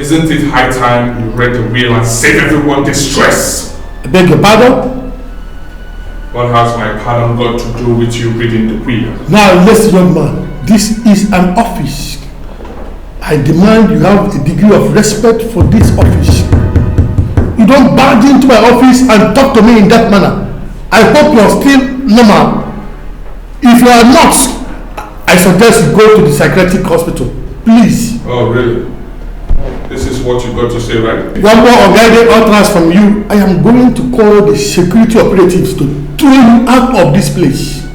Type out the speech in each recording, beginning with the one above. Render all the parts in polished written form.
Isn't it high time you read the will and save everyone distress? I beg your pardon? What has my pardon got to do with you reading the will? Now listen, young man, this is an office. I demand you have a degree of respect for this office. You don't barge into my office and talk to me in that manner. I hope you are still normal. If you are not, I suggest you go to the psychiatric hospital. Please. Oh, really? This is what you got to say, right? One more unguided utterance from you. I am going to call the security operatives to throw you out of this place.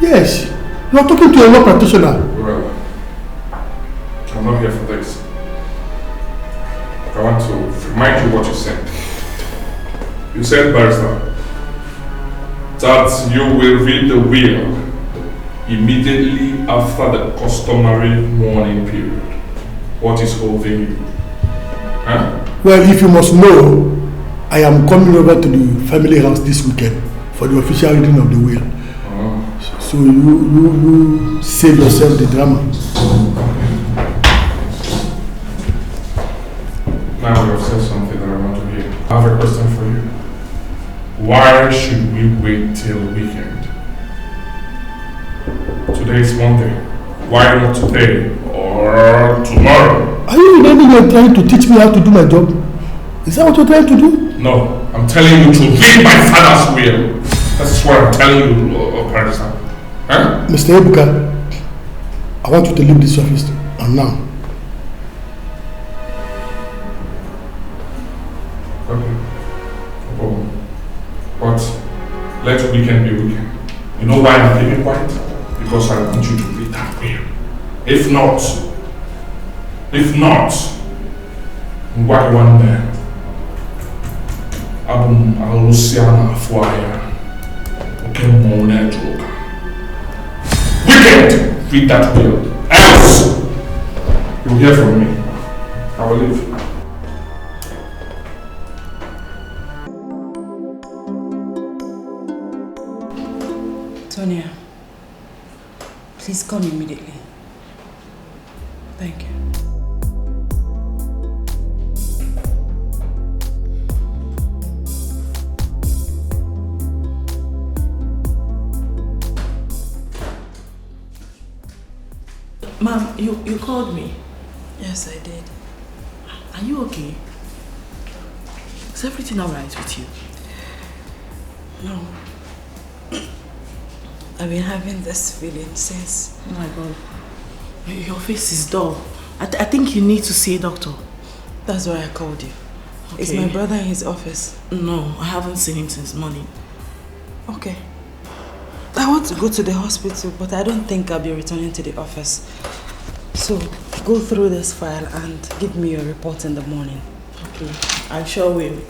Yes. You are talking to a law practitioner. Well, I'm not here for this. I want to remind you what you said. You said, Barrister, that you will read the will immediately after the customary mourning period. What is holding you? Huh? Well, if you must know, I am coming over to the family house this weekend for the official reading of the will. So you save yourself the drama. Now you have said something that I want to hear. I have a question for you. Why should we wait till weekend? Today is Monday. Why not today or tomorrow? Are you really trying to teach me how to do my job? Is that what you're trying to do? No, I'm telling you to read my father's will. That's what I'm telling you, Parisa. Huh? Mr. Ebuka, I want you to leave this office and now. Okay. No problem. But let weekend be weekend. You know why I'm keeping quiet? Because I want you to read that will. If not, what one there? Abum Alusiana Fuaya. Okay, Mona Joker. Wicked! Read that will. Else, you'll hear from me. I will leave. Tonya, please come immediately. Thank you. Ma'am, you called me? Yes, I did. Are you okay? Is everything alright with you? No. I've been having this feeling since. Oh my God. Your face is dull. I think you need to see a doctor. That's why I called you. Okay. Is my brother in his office? No, I haven't seen him since morning. Okay. I want to go to the hospital, but I don't think I'll be returning to the office. So, go through this file and give me your report in the morning. Okay, I sure will.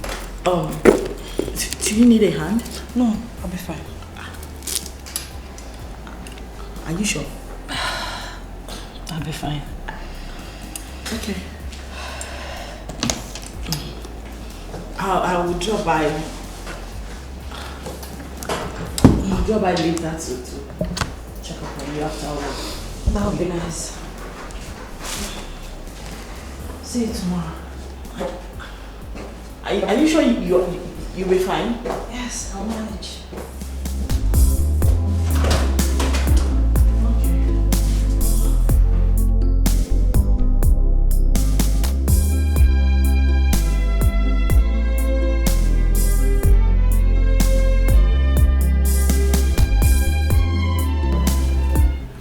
Do you need a hand? No, I'll be fine. Are you sure? I'll be fine. Okay. I will drop by. I'll drop by later to check up on you after work. That would be nice. See you tomorrow. Are you sure you'll be fine? Yes, I'll manage.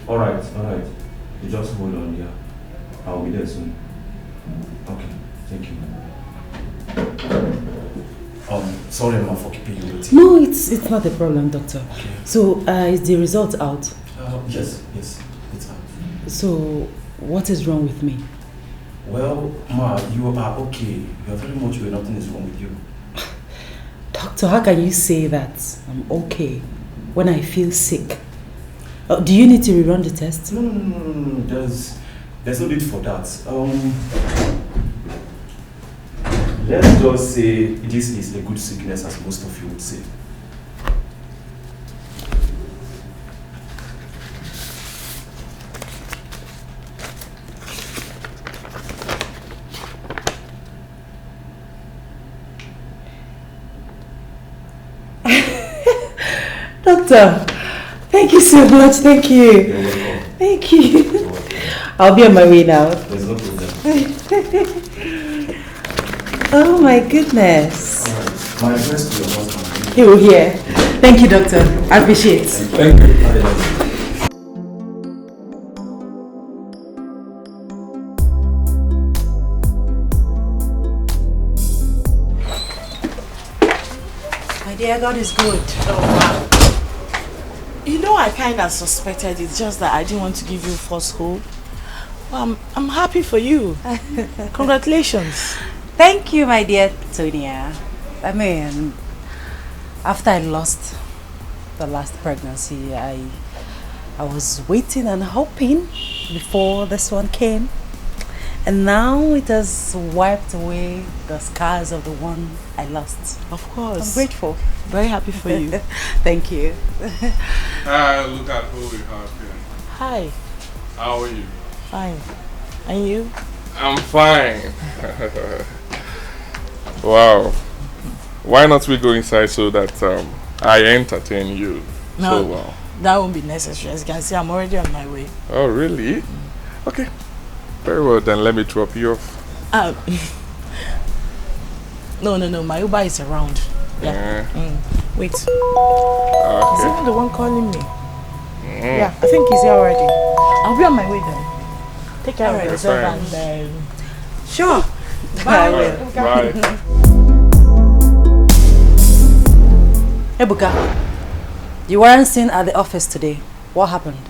Alright. You just hold on here. I'll be there soon. Okay, thank you. Sorry Emma for keeping you waiting. No, it's not a problem, doctor. Okay. So, is the result out? Yes, it's out. So, what is wrong with me? Well, Ma, you are okay. You are very much well. Nothing is wrong with you. Doctor, how can you say that I'm okay when I feel sick? Do you need to rerun the test? No. There's no need for that. Let's just say this is a good sickness, as most of you would say. Doctor, thank you so much. Thank you. You're welcome. Thank you. You're welcome. I'll be on my way now. There's no problem. Oh my goodness. Alright. My best to your husband. He will hear. Thank you, doctor. I appreciate it. Thank you. Have a nice day. My dear, God is good. Oh, wow. You know, I kind of suspected it, just that I didn't want to give you false hope. Well, I'm happy for you. Congratulations. Thank you, my dear Tonia. I mean, after I lost the last pregnancy, I was waiting and hoping before this one came. And now it has wiped away the scars of the one I lost. Of course. I'm grateful. Very happy for you. Thank you. Look at who we have here. Hi. How are you? Fine. And you? I'm fine. Wow. Why not we go inside so that I entertain you No, so well? that won't be necessary. As you can see, I'm already on my way. Oh, really? Okay. Very well, then let me drop you off. No. My Uber is around. Yeah. Wait. Is Okay. he the one calling me? Yeah, I think he's here already. I'll be on my way then. Take care of yourself and... Sure. Bye. Bye. Hey, Buka. You weren't seen at the office today. What happened?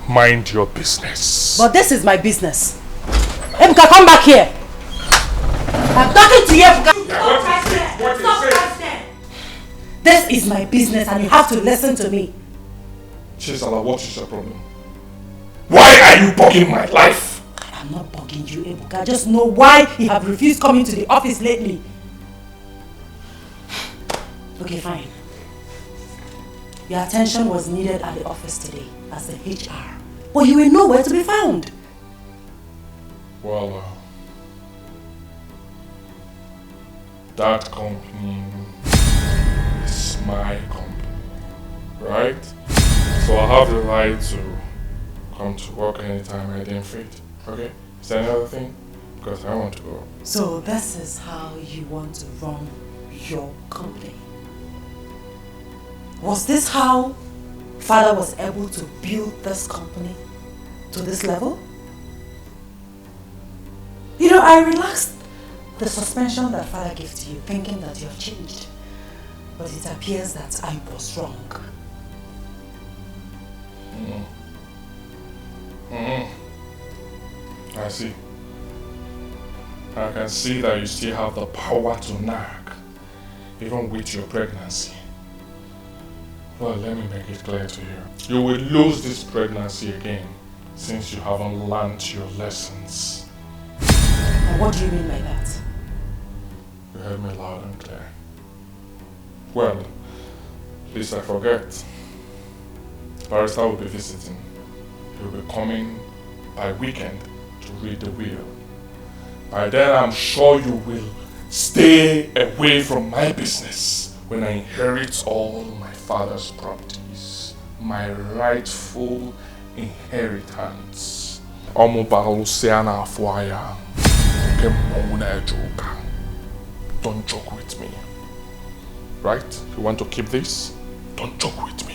Mind your business. But this is my business. Hey, Buka, come back here. I'm talking to you, Buka. This is my business and you have to listen to me. Chizzy, what is your problem? Why are you bugging my life? I'm not bugging you, Ebuka. I just know why you have refused coming to the office lately. Okay, fine. Your attention was needed at the office today as the HR. But you were nowhere to be found. Well, that company is my company, right? So I have the right to come to work anytime I deem fit. Okay? Is there any other thing? Because I want to go. So this is how you want to run your company. Was this how Father was able to build this company to this level? You know, I relaxed the suspension that Father gave to you, thinking that you have changed. But it appears that I was wrong. I see. I can see that you still have the power to nag, even with your pregnancy. Well, let me make it clear to you. You will lose this pregnancy again, since you haven't learned your lessons. And what do you mean by that? You heard me loud and clear. Well, lest I forget, Barrister will be visiting. He'll be coming by weekend to read the will. By then, I'm sure you will stay away from my business when I inherit all my father's properties, my rightful inheritance. Don't joke with me. Right? You want to keep this? Don't joke with me.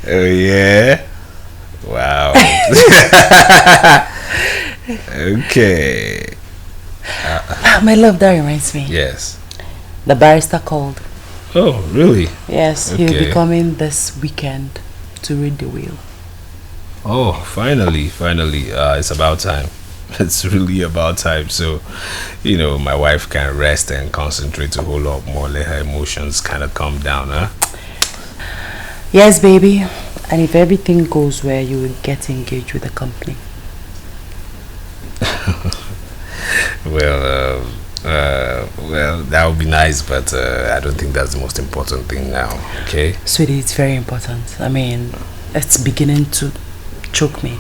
Oh yeah? Wow. Okay. My love, that reminds me. Yes. The barrister called. Oh, really? Yes, he'll be Okay. coming this weekend to read the will. Oh, finally. It's about time. It's really about time. So, you know, my wife can rest and concentrate a whole lot more. Let her emotions kind of calm down, huh? Yes, baby. And if everything goes well, you will get engaged with the company. Well, that would be nice, but I don't think that's the most important thing now, okay? Sweetie, it's very important. I mean, it's beginning to choke me.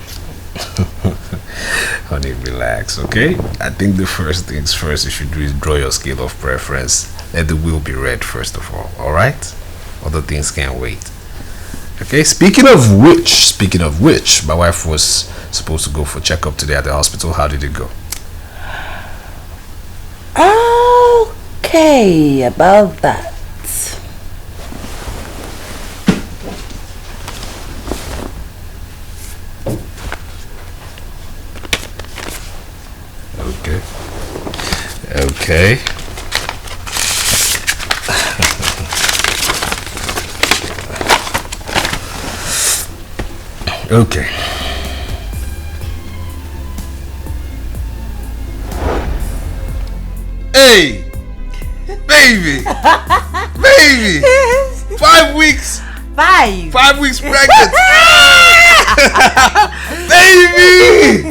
Honey, relax, okay? I think the first things first you should do is draw your scale of preference. Let the will be read first of all, alright? Other things can't wait. Okay, speaking of which, my wife was supposed to go for checkup today at the hospital. How did it go? Okay, about that. Okay. Okay. Hey! Baby! Baby! 5 weeks! 5 weeks pregnant! Baby!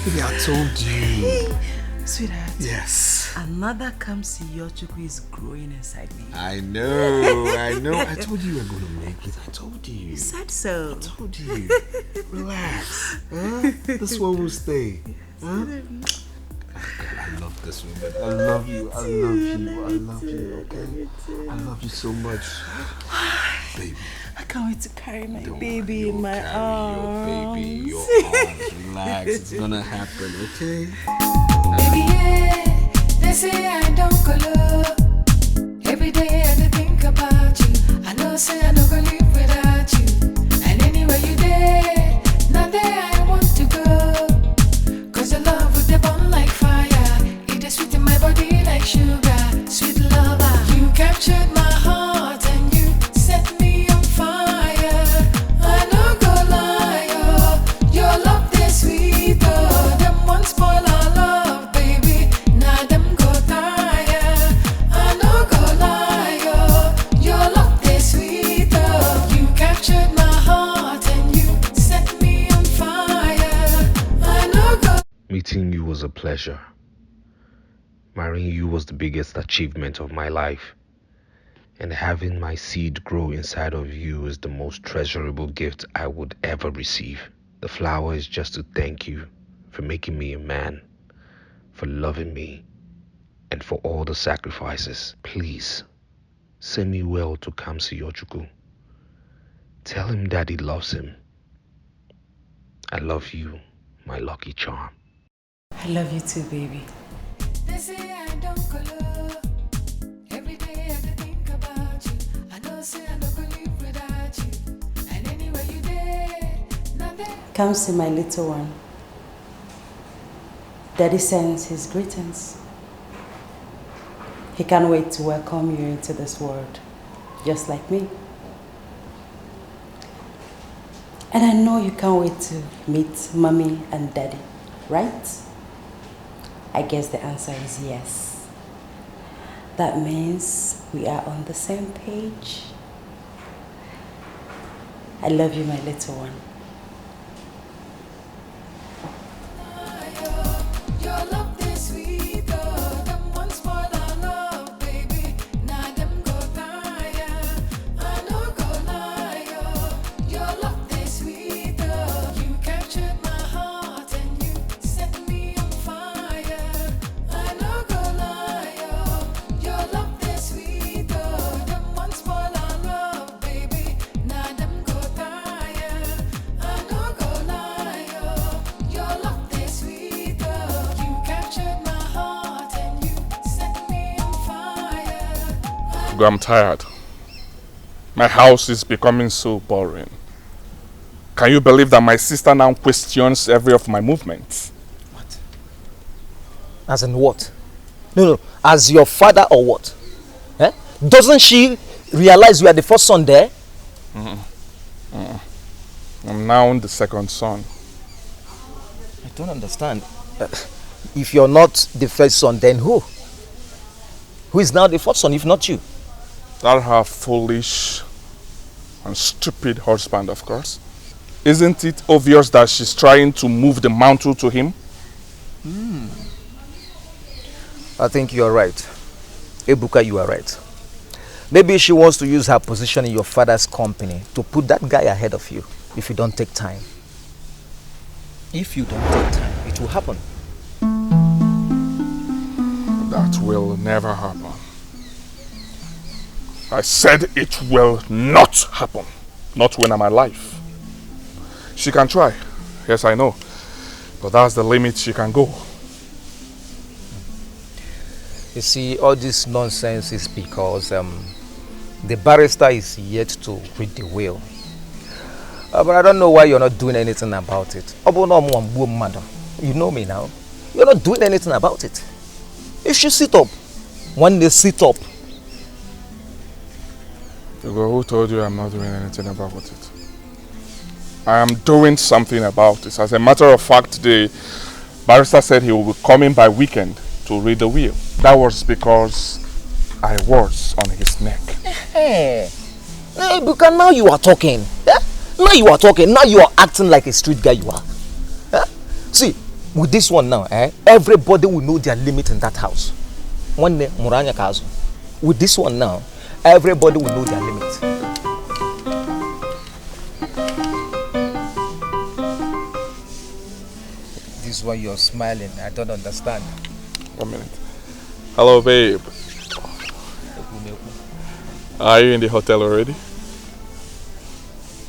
Baby, I told you. Sweetheart. Yes. Another Kamsi Yochukwu is growing inside me. I know. I told you you were going to make it. I told you. You said so. I told you. Relax. Huh? This one will stay. Huh? I love this woman. I love you. Okay? I love you so much. Baby. I can't wait to carry my Don't baby worry, in my arms. Your baby, your arms. Relax. It's gonna happen, okay? Baby, yeah, they say I don't go low. Every day I think about you. I know say I don't go live without you. And anywhere you there, not there I want to go. Cause your love would they burn like fire. It is sweet in my body like sugar. Sweet lover, you captured my heart and you set me on fire. I no go lie, oh, your love they sweet, oh. Them one spoil our love, baby. Now them go tire. I no go lie, oh, your love they sweet, oh. You captured my heart and you set me on fire. I no go. Meeting you was a pleasure. Marrying you was the biggest achievement of my life. And having my seed grow inside of you is the most treasurable gift I would ever receive. The flower is just to thank you for making me a man, for loving me, and for all the sacrifices. Please, send me well to Kamsi Yochukwu. Tell him Daddy loves him. I love you, my lucky charm. I love you too, baby. They say I don't go low. Every day I think about you. I know say I don't go live without you. And anywhere you there, not there. Come see my little one. Daddy sends his greetings. He can't wait to welcome you into this world, just like me. And I know you can't wait to meet Mommy and Daddy, right? I guess the answer is yes. That means we are on the same page. I love you, my little one. Your love they sweet, oh. Them one spoil our love, baby. Now them go tire. I no go lie, oh. Your love they sweet, oh. You captured my heart and you set me on fire. I no go lie, oh. Your love they sweet, oh. Them one spoil our love, baby. Now them go tire. I no go lie, oh. Your love they sweet, oh. You captured my heart and you set me on fire. I'm tired. My house is becoming so boring. Can you believe that my sister now questions every of my movements? What? As in what? No, as your father or what? Eh? Doesn't she realize you are the first son there? I'm now the second son. I don't understand. If you're not the first son, then who? Who is now the first son if not you? That her foolish and stupid husband, of course. Isn't it obvious that she's trying to move the mantle to him? I think you are right. Ebuka, you are right. Maybe she wants to use her position in your father's company to put that guy ahead of you if you don't take time. If you don't take time, it will happen. That will never happen. I said it will not happen. Not when I'm alive. She can try. Yes, I know. But that's the limit she can go. You see, all this nonsense is because the barrister is yet to read the will. But I don't know why you're not doing anything about it. You know me now. You're not doing anything about it. You should sit up. One day, sit up. Who told you I'm not doing anything about it? I am doing something about this. As a matter of fact, the barrister said he will be coming by weekend to read the will. That was because I was on his neck. Hey, because now you are talking. Yeah? Now you are talking. Now you are acting like a street guy you are. Yeah? See, with this one now, everybody will know their limit in that house. One day, Muranya Kazu. With this one now, everybody will know their limit. This is why you're smiling. I don't understand. 1 minute. Hello, babe. Are you in the hotel already?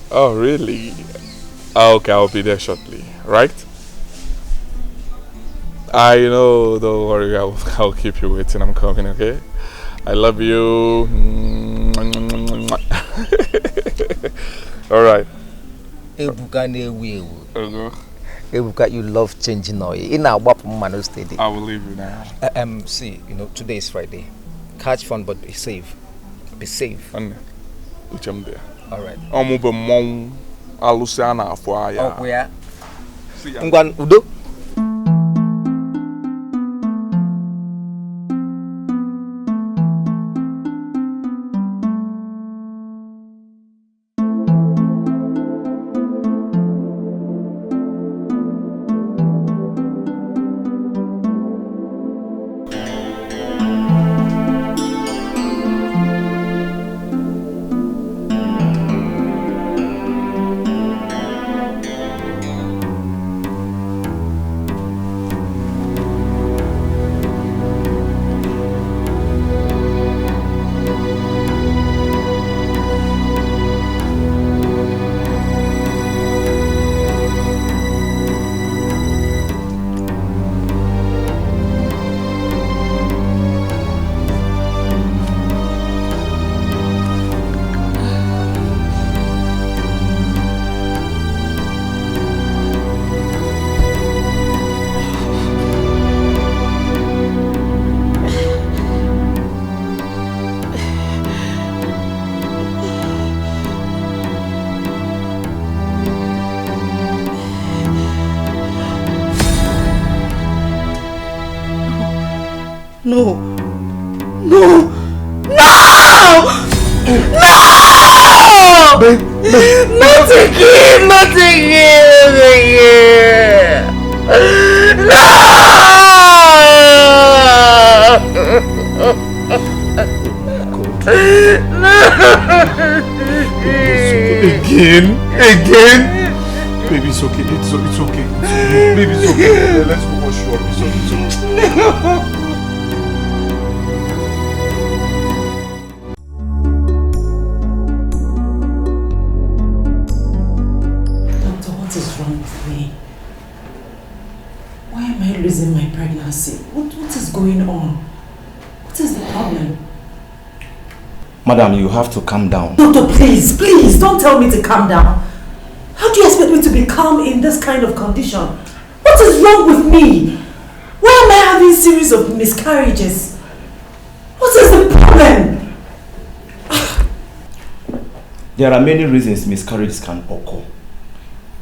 Oh, really? Okay, I'll be there shortly. Right? I know. Don't worry. I'll keep you waiting. I'm coming. Okay? I love you. All right. Ebuka, you love changing oil. In our Mano steady. I will leave you now. See, today is Friday. Catch fun, but be safe. Be safe. Which I'm there. All right. Aluciana for ya. Oh, yeah. Ngwan Udo. No! No! No! No! Not again! Not again! No! Again? Baby, it's okay. It's okay. Baby, it's okay. Let's go wash you up. It's okay. No! Losing my pregnancy. What is going on? What is the problem? Madam, you have to calm down. Doctor, please, don't tell me to calm down. How do you expect me to be calm in this kind of condition? What is wrong with me? Why am I having a series of miscarriages? What is the problem? There are many reasons miscarriages can occur.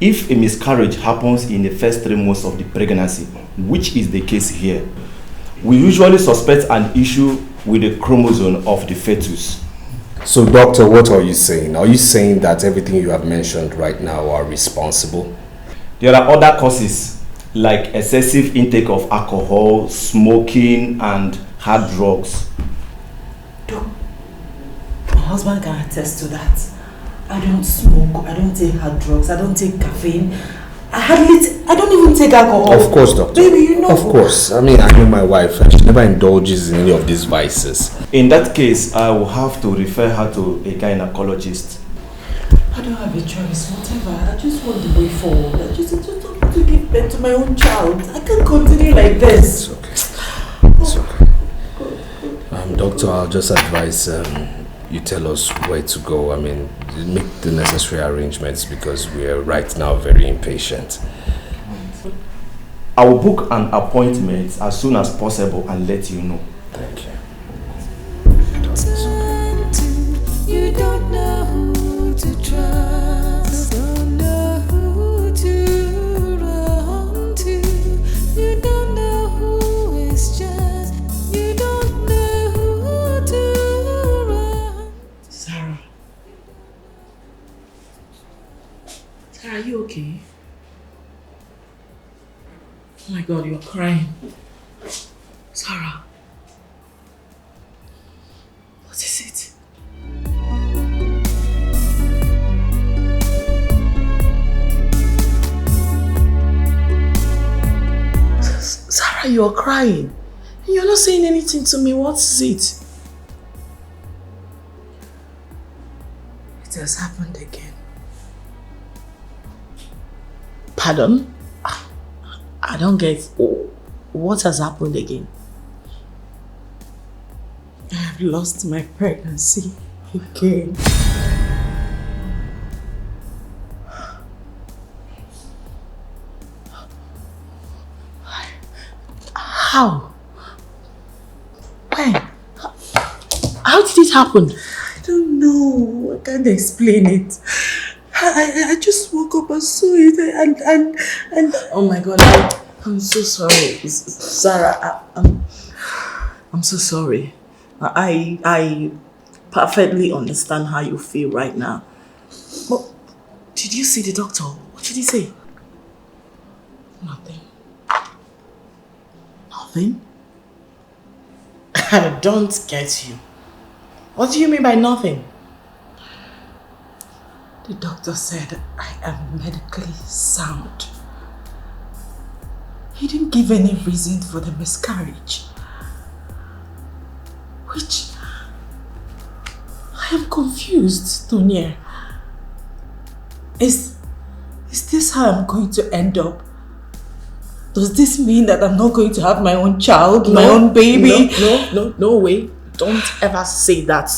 If a miscarriage happens in the first 3 months of the pregnancy, which is the case here, we usually suspect an issue with the chromosome of the fetus. So, doctor, what are you saying? Are you saying that everything you have mentioned right now are responsible? There are other causes like excessive intake of alcohol, smoking, and hard drugs. My husband can attest to that. I don't smoke, I don't take hard drugs, I don't take caffeine. I don't even take alcohol. Of course, doctor. Baby, you know. Of course. I mean, I know my wife and she never indulges in any of these vices. In that case, I will have to refer her to a gynecologist. I don't have a choice, whatever. I just want the way forward. I just want to give birth to my own child. I can't continue like this. It's okay. It's okay. Doctor, I'll just advise you tell us where to go. I mean, make the necessary arrangements because we are right now very impatient. I will book an appointment as soon as possible and let you know. Thank you. You don't know who to trust, don't know who to run to. You don't know who is just, you don't know who to run. Sarah, are you okay? Oh my God, you're crying. Sarah. What is it? Sarah, you're crying. You're not saying anything to me. What is it? It has happened again. Pardon? I don't get what has happened again. I have lost my pregnancy again. How? When? How did it happen? I don't know. I can't explain it. I just woke up and saw it and oh my God, I'm so sorry, Sarah. I'm so sorry. I perfectly understand how you feel right now. But did you see the doctor? What did he say? Nothing. Nothing? I don't get you. What do you mean by nothing? The doctor said I am medically sound. He didn't give any reason for the miscarriage. Which... I am confused, Tonya. Is this how I'm going to end up? Does this mean that I'm not going to have my own child, my own baby? No way. Don't ever say that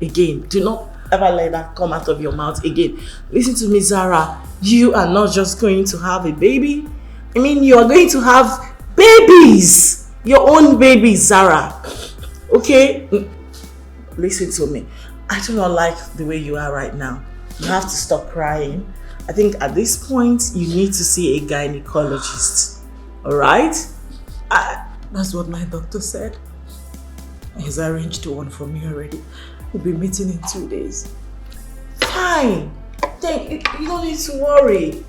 again. Do not ever let that come out of your mouth again. Listen to me, Zara. You are not just going to have a baby. I mean, you are going to have babies. Your own babies, Zara. Okay? Listen to me. I do not like the way you are right now. You have to stop crying. I think at this point, you need to see a gynecologist. Alright? That's what my doctor said. He's arranged one for me already. We'll be meeting in 2 days. Fine. Then you don't need to worry.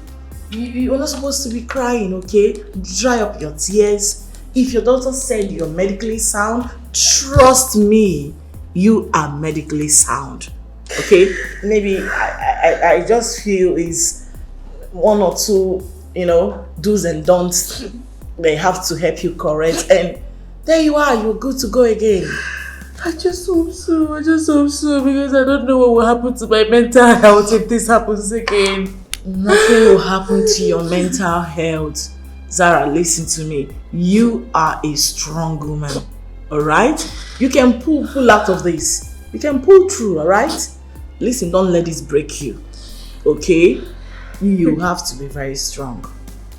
You're not supposed to be crying, okay? Dry up your tears. If your doctor said you're medically sound, trust me, you are medically sound. Okay? Maybe I just feel is one or two, do's and don'ts they have to help you correct, and there you are, you're good to go again. I just hope so, because I don't know what will happen to my mental health if this happens again. Nothing will happen to your mental health. Zara, listen to me. You are a strong woman, alright? You can pull out of this. You can pull through, alright? Listen, don't let this break you, okay? You have to be very strong.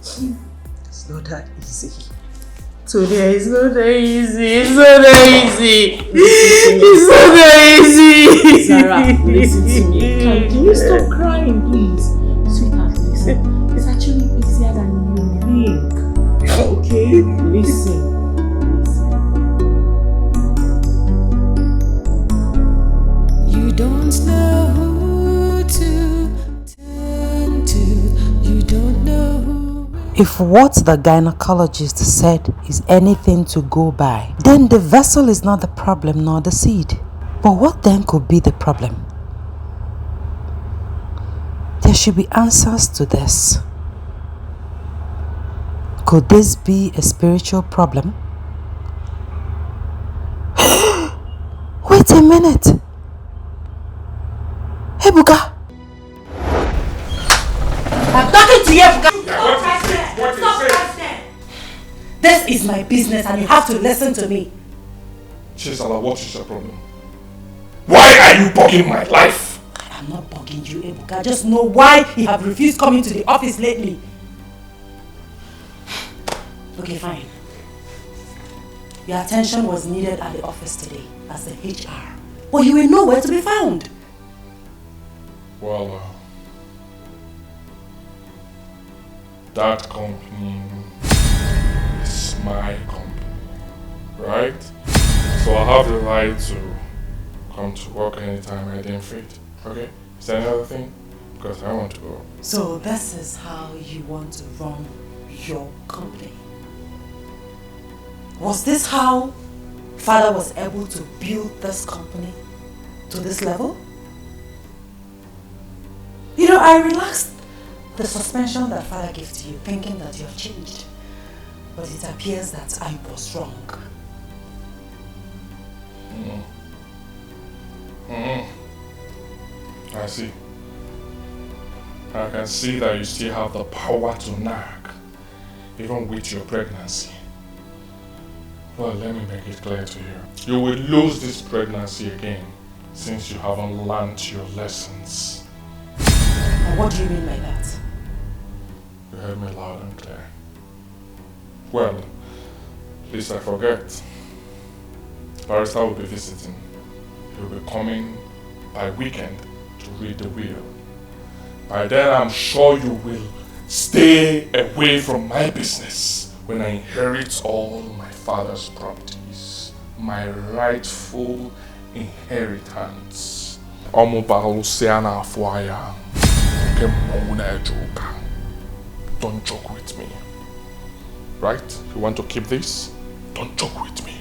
It's not that easy. Today it's not that easy. It's not that easy. It's not that easy. Zara, listen to me. Can you stop crying, please? Sweetheart, listen. It's actually easier than you think. Okay? Listen. You don't If what the gynecologist said is anything to go by, then the vessel is not the problem nor the seed. But what then could be the problem? There should be answers to this. Could this be a spiritual problem? Wait a minute. Ebuka. I'm talking to you, Ebuka. This is my business and you have to listen to me. Chizzy, what is your problem? Why are you bugging my life? I'm not bugging you, Ebuka. I just know why you have refused coming to the office lately. Okay, fine. Your attention was needed at the office today as the HR. But you were nowhere to be found. Well, that company is my company, right? So I have the right to come to work anytime I deem fit, okay? Is there another thing? Because I want to go. So this is how you want to run your company? Was this how Father was able to build this company to this level? You know, I relaxed the suspension that Father gave to you, thinking that you have changed. But it appears that I was wrong. I see. I can see that you still have the power to nag, even with your pregnancy. Well, let me make it clear to you. You will lose this pregnancy again, since you haven't learned your lessons. And what do you mean by that? You heard me loud and clear. Well, lest I forget, Barrister will be visiting. He'll be coming by weekend to read the will. By then, I'm sure you will stay away from my business when I inherit all my father's properties, my rightful inheritance. Don't joke with me. Right? You want to keep this? Don't joke with me.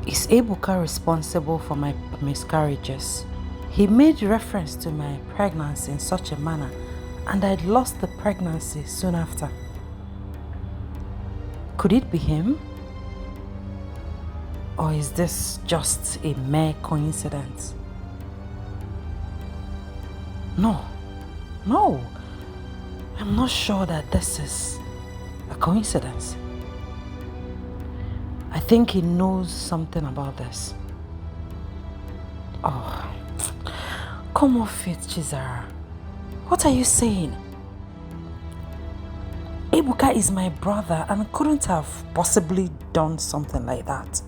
Is Ebuka responsible for my miscarriages? He made reference to my pregnancy in such a manner, and I'd lost the pregnancy soon after. Could it be him? Or is this just a mere coincidence? No. I'm not sure that this is a coincidence. I think he knows something about this. Oh, come off it, Chizzy. What are you saying? Ebuka is my brother and couldn't have possibly done something like that.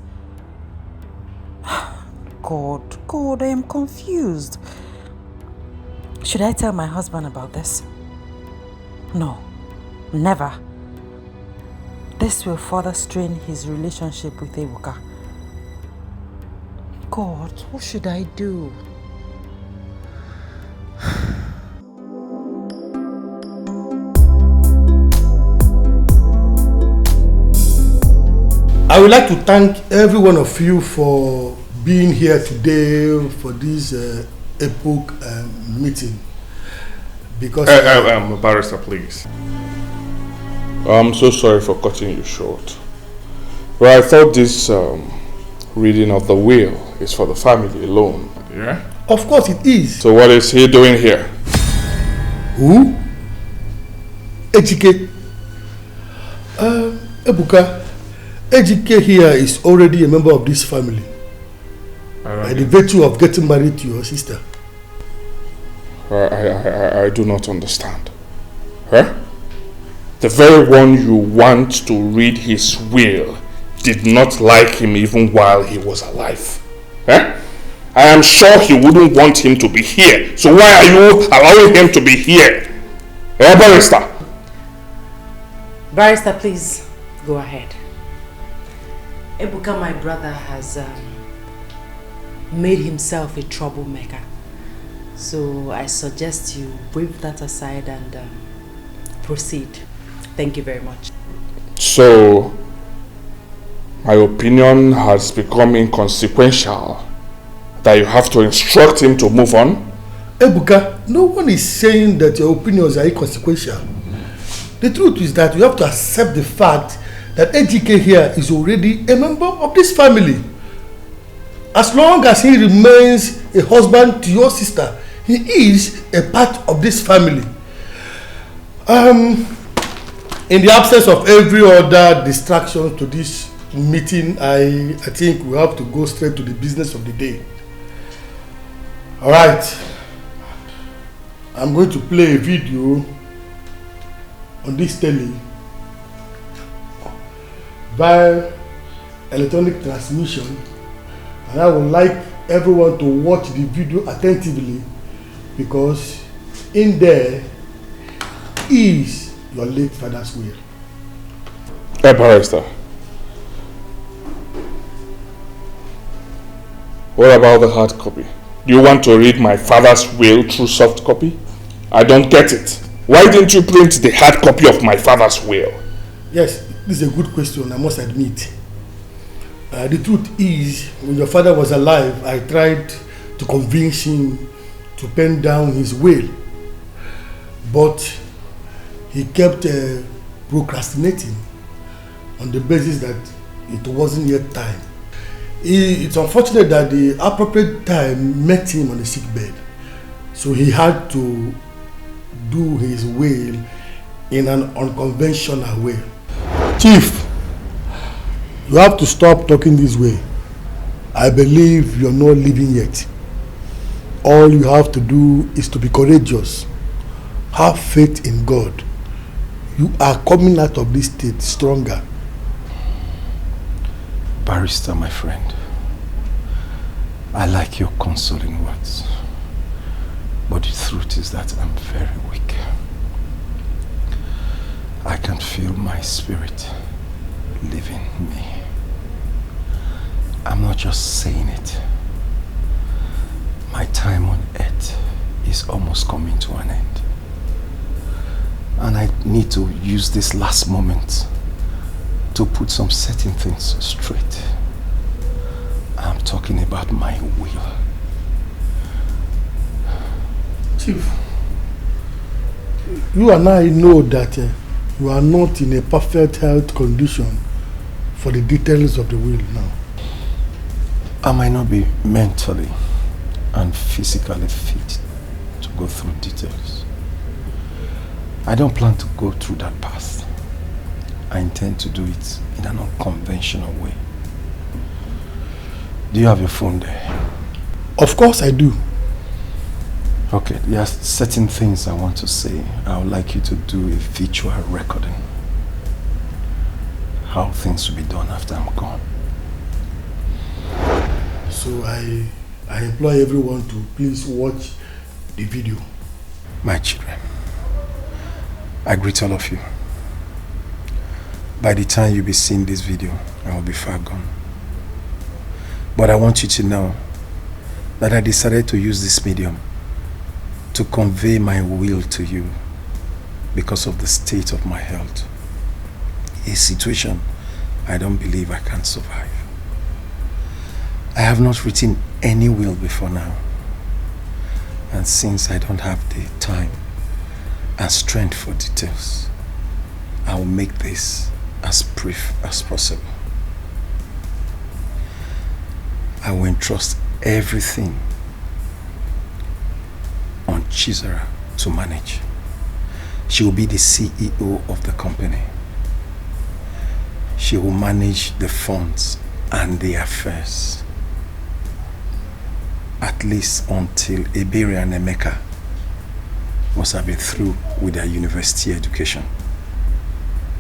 God, I am confused. Should I tell my husband about this? No, never. This will further strain his relationship with Ebuka. God, what should I do? I would like to thank every one of you for being here today for this epoch meeting. Because Barrister, please. I'm so sorry for cutting you short. Well, I thought this reading of the will is for the family alone. Yeah? Of course it is. So what is he doing here? Who? Ejike. Ebuka. Ejike here is already a member of this family. By the virtue of getting married to your sister. I do not understand. Huh? The very one you want to read his will did not like him even while he was alive. Eh? I am sure he wouldn't want him to be here. So why are you allowing him to be here? Barrister? Barrister, please go ahead. Ebuka, my brother, has made himself a troublemaker. So I suggest you wave that aside and proceed. Thank you very much. So, my opinion has become inconsequential. That you have to instruct him to move on? Ebuka, no one is saying that your opinions are inconsequential. The truth is that you have to accept the fact that AGK here is already a member of this family. As long as he remains a husband to your sister, he is a part of this family. In the absence of every other distraction to this meeting, I think we have to go straight to the business of the day. Alright, I'm going to play a video on this telly via electronic transmission, and I would like everyone to watch the video attentively because in there is your late father's will. Hey, Barrister. What about the hard copy? Do you want to read my father's will through soft copy? I don't get it. Why didn't you print the hard copy of my father's will? Yes, this is a good question, I must admit. The truth is, when your father was alive, I tried to convince him to pen down his will. But he kept procrastinating on the basis that it wasn't yet time. It's unfortunate that the appropriate time met him on the sick bed. So he had to do his will in an unconventional way. Chief, you have to stop talking this way. I believe you're not living yet. All you have to do is to be courageous. Have faith in God. You are coming out of this state stronger. Barrister, my friend, I like your consoling words, but the truth is that I'm very weak. I can feel my spirit leaving me. I'm not just saying it. My time on earth is almost coming to an end. And I need to use this last moment to put some certain things straight. I'm talking about my will. Chief, you and I know that you are not in a perfect health condition for the details of the will now. I might not be mentally and physically fit to go through details. I don't plan to go through that path. I intend to do it in an unconventional way. Do you have your phone there? Of course I do. Okay, there are certain things I want to say. I would like you to do a virtual recording. How things will be done after I'm gone. So I implore everyone to please watch the video. My children, I greet all of you. By the time you'll be seeing this video, I will be far gone. But I want you to know that I decided to use this medium to convey my will to you because of the state of my health. A situation I don't believe I can survive. I have not written any will before now. And since I don't have the time and strength for details, I will make this as brief as possible. I will entrust everything on Chizzy to manage. She will be the CEO of the company. She will manage the funds and the affairs. At least until Ebere and Emeka must have been through with their university education.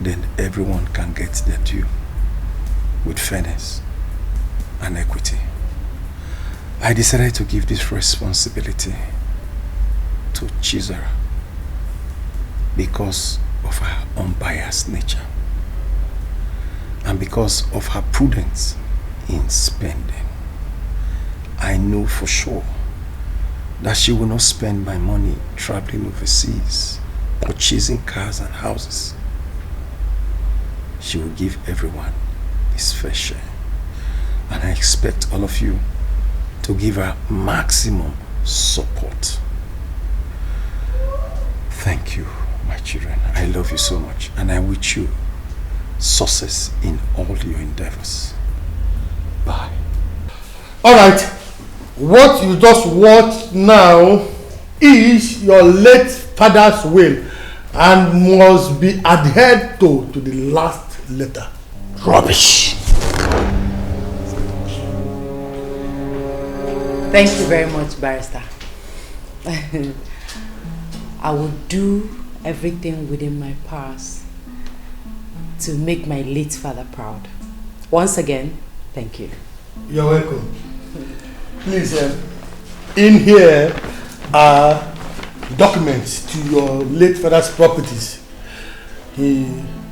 Then everyone can get their due with fairness and equity. I decided to give this responsibility to Chizzy because of her unbiased nature and because of her prudence in spending. I know for sure that she will not spend my money traveling overseas, purchasing cars and houses. She will give everyone his fair share. And I expect all of you to give her maximum support. Thank you, my children. I love you so much, and I wish you success in all your endeavors. Bye. Alright, what you just watched now is your late father's will and must be adhered to the last letter. Rubbish. Thank you very much, Barrister. I will do everything within my powers to make my late father proud. Once again, thank you. You're welcome. Please, in here are documents to your late father's properties. He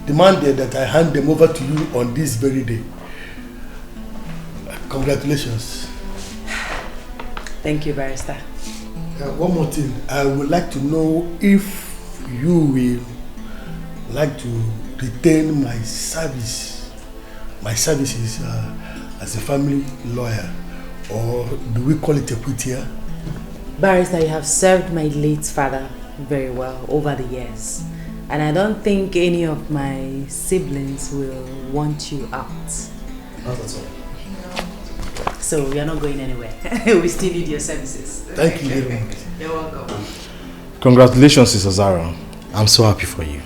demanded that I hand them over to you on this very day. Congratulations. Thank you, Barrister. One more thing. I would like to know if you will like to retain my services as a family lawyer, or do we call it a quitier? Barrister, you have served my late father very well over the years, and I don't think any of my siblings will want you out. Not at all. So you're not going anywhere. We still need your services. Thank you very much. You're welcome. Congratulations, Sister Zara. I'm so happy for you.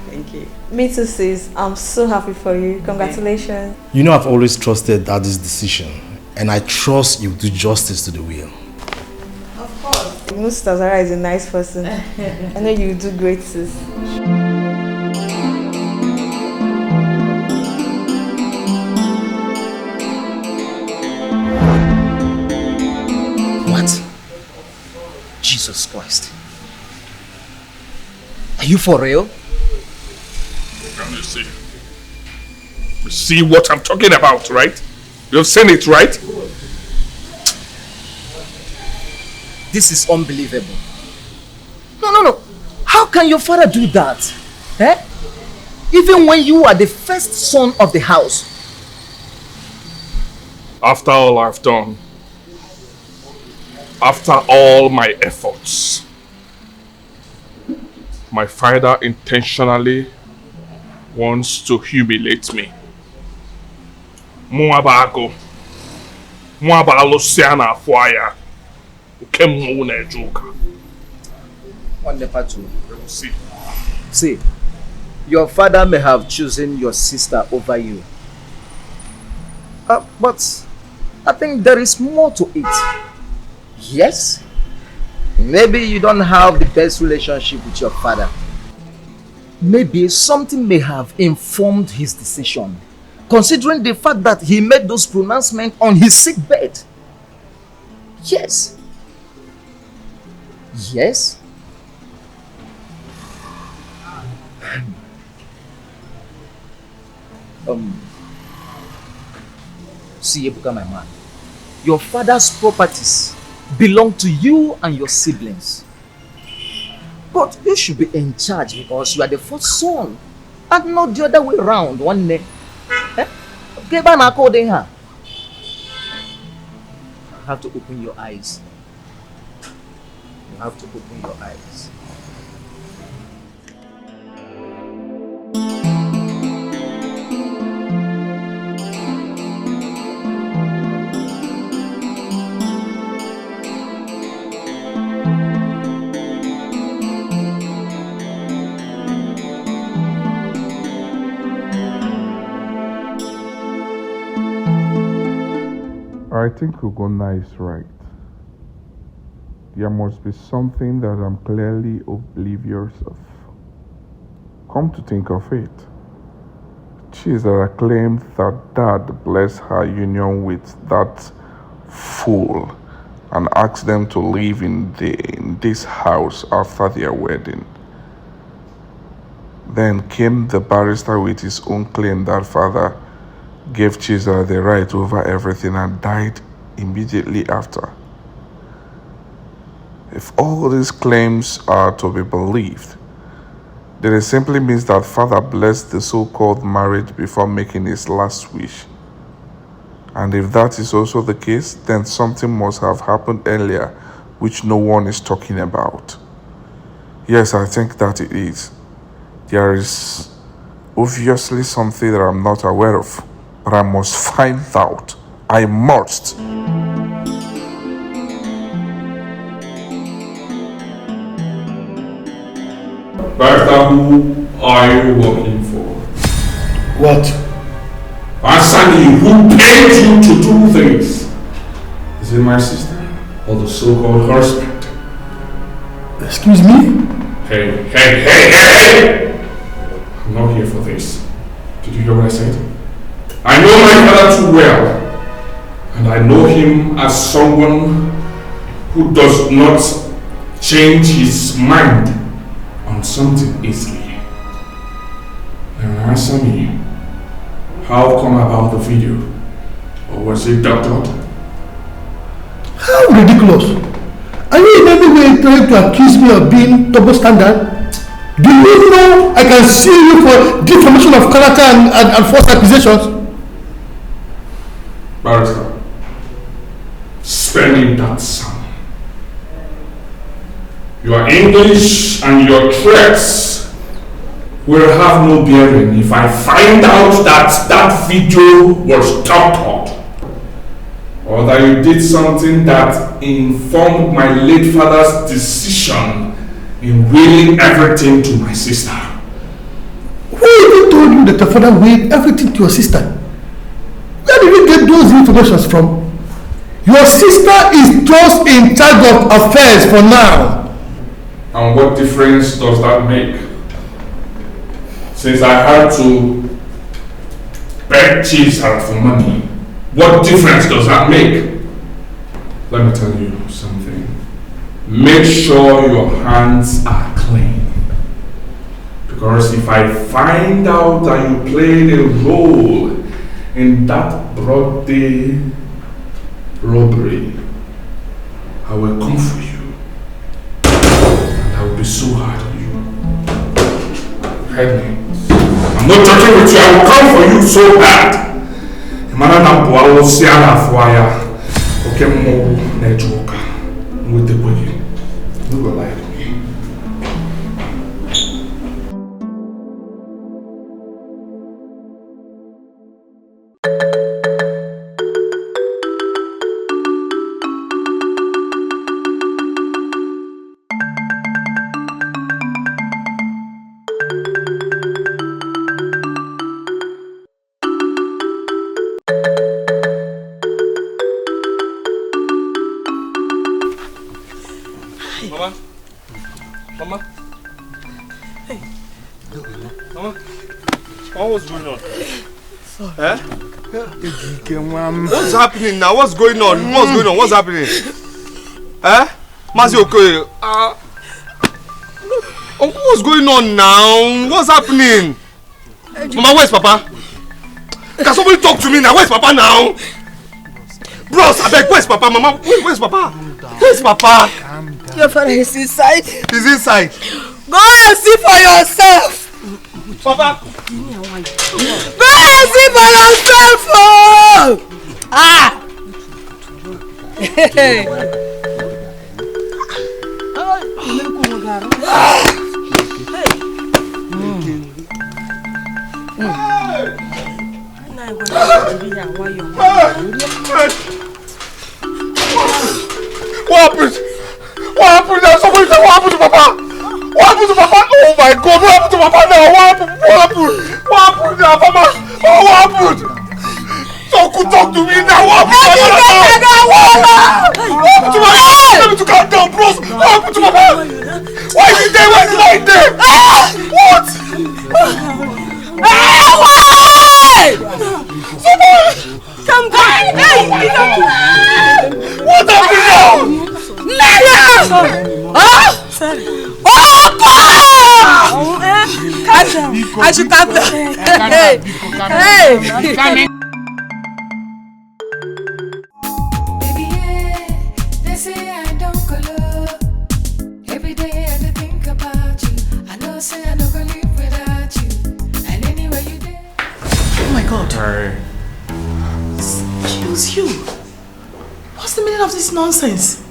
Thank you. Me too, sis. I'm so happy for you. Congratulations. You know I've always trusted Daddy's decision, and I trust you do justice to the will. Of course. You know Sister Zara is a nice person. I know you do great, sis. What? Jesus Christ. Are you for real? Can you see? You see what I'm talking about, right? You've seen it, right? This is unbelievable. No. How can your father do that? Eh? Even when you are the first son of the house. After all I've done, after all my efforts, my father intentionally wants to humiliate me. Muabago. Muabalo siana fuaya. Ukemu unejuka. See, your father may have chosen your sister over you. But I think there is more to it. Yes, maybe you don't have the best relationship with your father. Maybe something may have informed his decision, considering the fact that he made those pronouncements on his sick bed. Yes. See, Ebuka, my man, your father's properties belong to you and your siblings. But you should be in charge because you are the first son and not the other way around. One day. You have to open your eyes. You have to open your eyes. I think Ugonna is right. There must be something that I'm clearly oblivious of. Come to think of it, Chizzy claimed that Dad blessed her union with that fool and asked them to live in this house after their wedding. Then came the barrister with his own claim that father gave Chizzy the right over everything and died immediately after. If all these claims are to be believed, then it simply means that father blessed the so-called marriage before making his last wish. And if that is also the case, then something must have happened earlier which no one is talking about. Yes, I think that it is. There is obviously something that I'm not aware of, but I must find out. I must. Barrister, who are you working for? What? Answer me, who paid you to do this? Is it my sister or the so-called husband? Excuse me? Hey! I'm not here for this. Did you hear what I said? I know my father too well. And I know him as someone who does not change his mind on something easily. Now answer me. How come about the video? Or was it doctored? How ridiculous! Are you in any way trying to accuse me of being double standard? Do you know I can sue you for defamation of character and false accusations? Barrister, spelling that sum. Your English and your threats will have no bearing if I find out that that video was doctored, or that you did something that informed my late father's decision in willing everything to my sister. Who even told you that your father willed everything to your sister? Where did you get those informations from? Your sister is just in charge of affairs for now. And what difference does that make? Since I had to beg Chizzy for money, what difference does that make? Let me tell you something. Make sure your hands are clean. Because if I find out that you played a role in that broad day robbery, I will come for you. And I will be so hard on you. Heard me? I'm not joking with you, I will come for you so bad. Imana na bua o si ala fuaya. Okay, mo na joke. With the way you go lie to me. Mama? Hey. Mama? What's going on? Eh? What's happening now? What's going on? What's going on? What's happening? Eh? Mazi okay. What's going on now? What's happening? Mama, where's Papa? Can somebody talk to me now? Where's Papa now? Bros, I beg, where's Papa? Mama, where's Papa? Where's Papa? Your father is inside. He's inside. Go and see for yourself. Papa. Go and see for yourself. Oh. Ah. What happened? What happened now? Somebody say what happened to Papa? What happened to Papa? Oh my God! What happened to Papa now? What happened? What happened? What happened now, Papa? Oh, what happened? Talk to me now. What happened to Papa now? What happened to Papa? Tell me to calm down, bros. What happened to Papa? Why is he there? Why is he not there? What? Somebody! Come back! What happened now? I should calm down. Hey! Baby, yeah, they say I don't color. Every day I dey think about you. I know say I no go live without you. And anywhere you there. Oh my God. Hey. Excuse you. What's the meaning of this nonsense?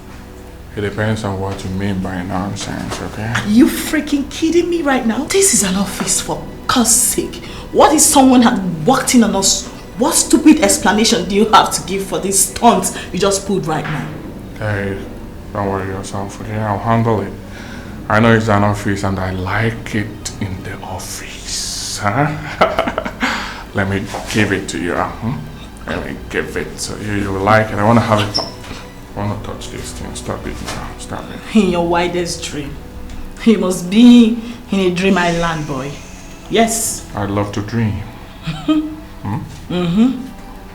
It depends on what you mean by nonsense, okay? You freaking kidding me right now? This is an office, for God's sake. What if someone had walked in on us? What stupid explanation do you have to give for this stunt you just pulled right now? Hey, don't worry yourself, okay? I'll handle it. I know it's an office and I like it in the office, huh? Let me give it to you, Let me give it so you will like it. I want to have it. I want to touch this thing. Stop it now. Stop it. In your widest dream. You must be in a dream island, boy. Yes. I'd love to dream.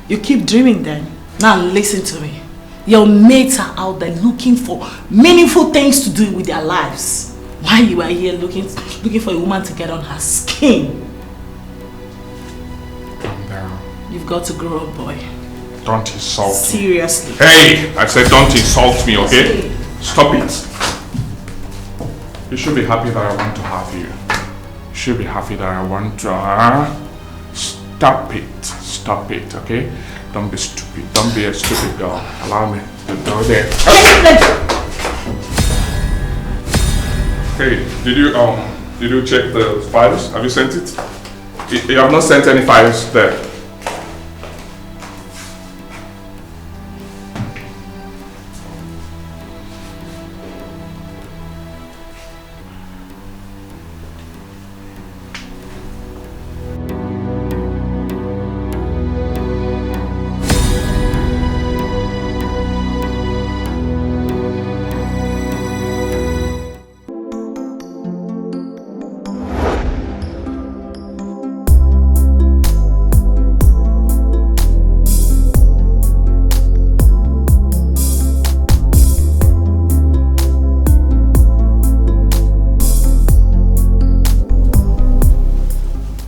You keep dreaming then. Now listen to me. Your mates are out there looking for meaningful things to do with their lives. While you are here looking for a woman to get on her skin. Calm down. You've got to grow up, boy. Don't insult me. Seriously. Hey! I said don't insult me, okay? Stop it. You should be happy that I want to have you. You should be happy that I want to... Stop it. Stop it, okay? Don't be stupid. Don't be a stupid girl. Allow me to go there. Hey, did you check the files? Have you sent it? You have not sent any files there.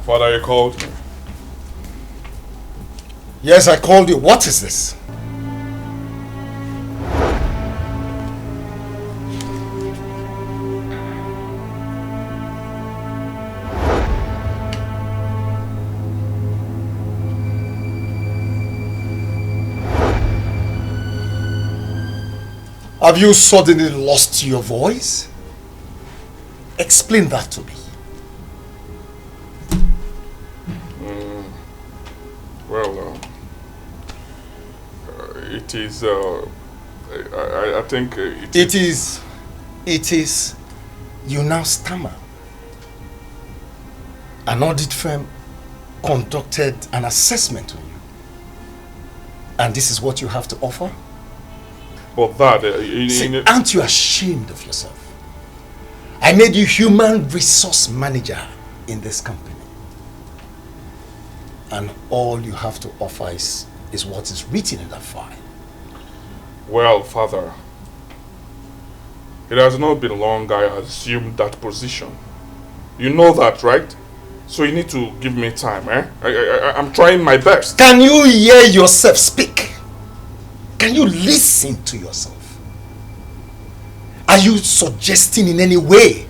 Father, you called? Yes, I called you. What is this? Have you suddenly lost your voice? Explain that to me. Well, it is, I think it is, you now stammer. An audit firm conducted an assessment on you. And this is what you have to offer? Well, that, See, aren't you ashamed of yourself? I made you human resource manager in this company. And all you have to offer is what is written in that file. Well, Father, it has not been long I assumed that position. You know that, right? So you need to give me time, eh? I'm trying my best. Can you hear yourself speak? Can you listen to yourself? Are you suggesting in any way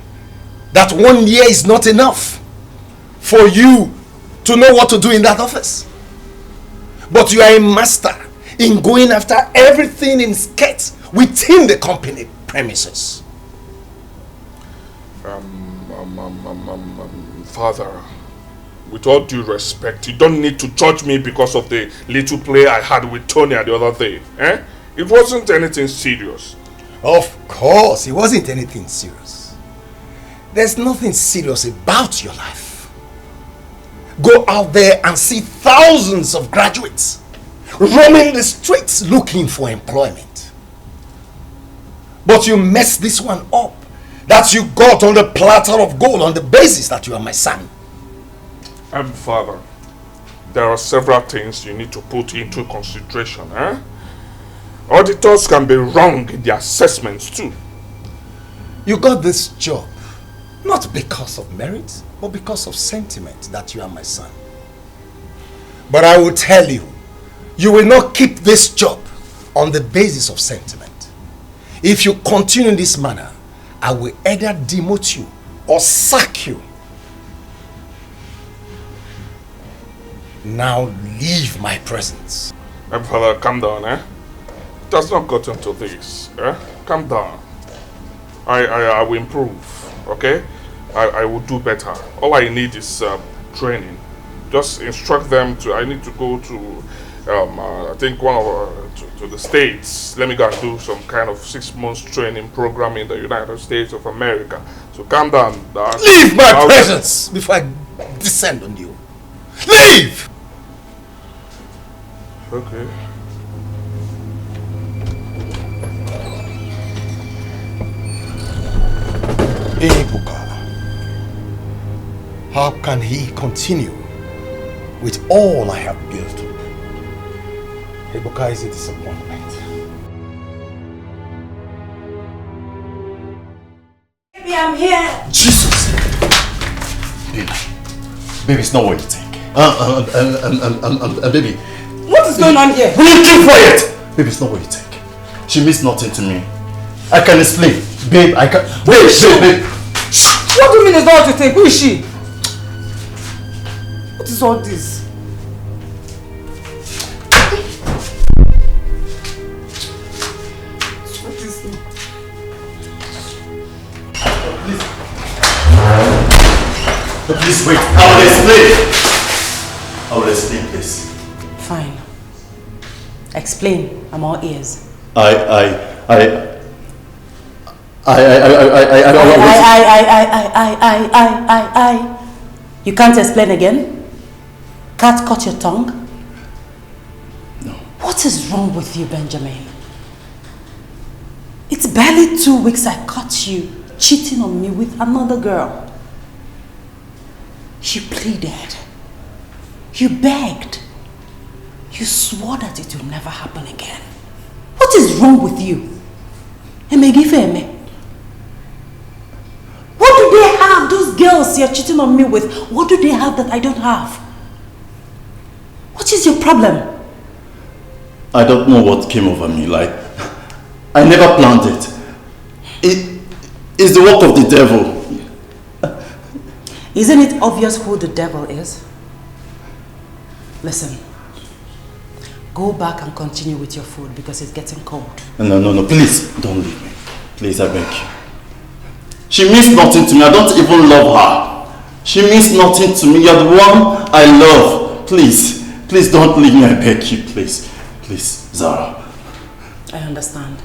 that 1 year is not enough for you to know what to do in that office? But you are a master in going after everything in skirts within the company premises. Father, with all due respect, you don't need to judge me because of the little play I had with Tonya the other day. Eh? It wasn't anything serious. Of course, it wasn't anything serious. There's nothing serious about your life. Go out there and see thousands of graduates roaming the streets looking for employment. But you messed this one up that you got on the platter of gold on the basis that you are my son. Father, there are several things you need to put into consideration. Auditors can be wrong in their assessments too. You got this job not because of merit, but because of sentiment that you are my son. But I will tell you, you will not keep this job on the basis of sentiment. If you continue in this manner, I will either demote you or sack you. Now leave my presence. My father, calm down, eh? It has not gotten to this, eh? Calm down. I will improve, okay? I will do better. All I need is training. Just instruct them to, I need to go to, I think to the States. Let me go and do some kind of 6 months training program in the United States of America. So calm down. Leave my presence before I descend on you. Leave! Okay. Ebuka, how can he continue with all I have built? Ebuka is a disappointment. Baby, I'm here. Jesus! Baby, it's not what you think. Baby. What is going on here? Will you keep quiet? Baby, it's not what you think. She means nothing to me. I can explain. Babe, I can... Babe. What do you mean it's not what you think? Who is she? What is all this? What is it? Please wait. I will explain, please. Fine. Explain. I'm all ears. You can't explain again? Can't cut your tongue? No. What is wrong with you, Benjamin? It's barely 2 weeks I caught you cheating on me with another girl. You pleaded. You begged. You swore that it would never happen again. What is wrong with you? Emegifeme. What do they have, those girls you're cheating on me with? What do they have that I don't have? What is your problem? I don't know what came over me. Like, I never planned it. It's the work of the devil. Isn't it obvious who the devil is? Listen. Go back and continue with your food because it's getting cold. No. Please, don't leave me. Please, I beg you. She means nothing to me. I don't even love her. She means nothing to me. You're the one I love. Please don't leave me. I beg you. Please, Zara. I understand.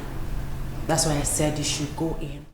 That's why I said you should go in.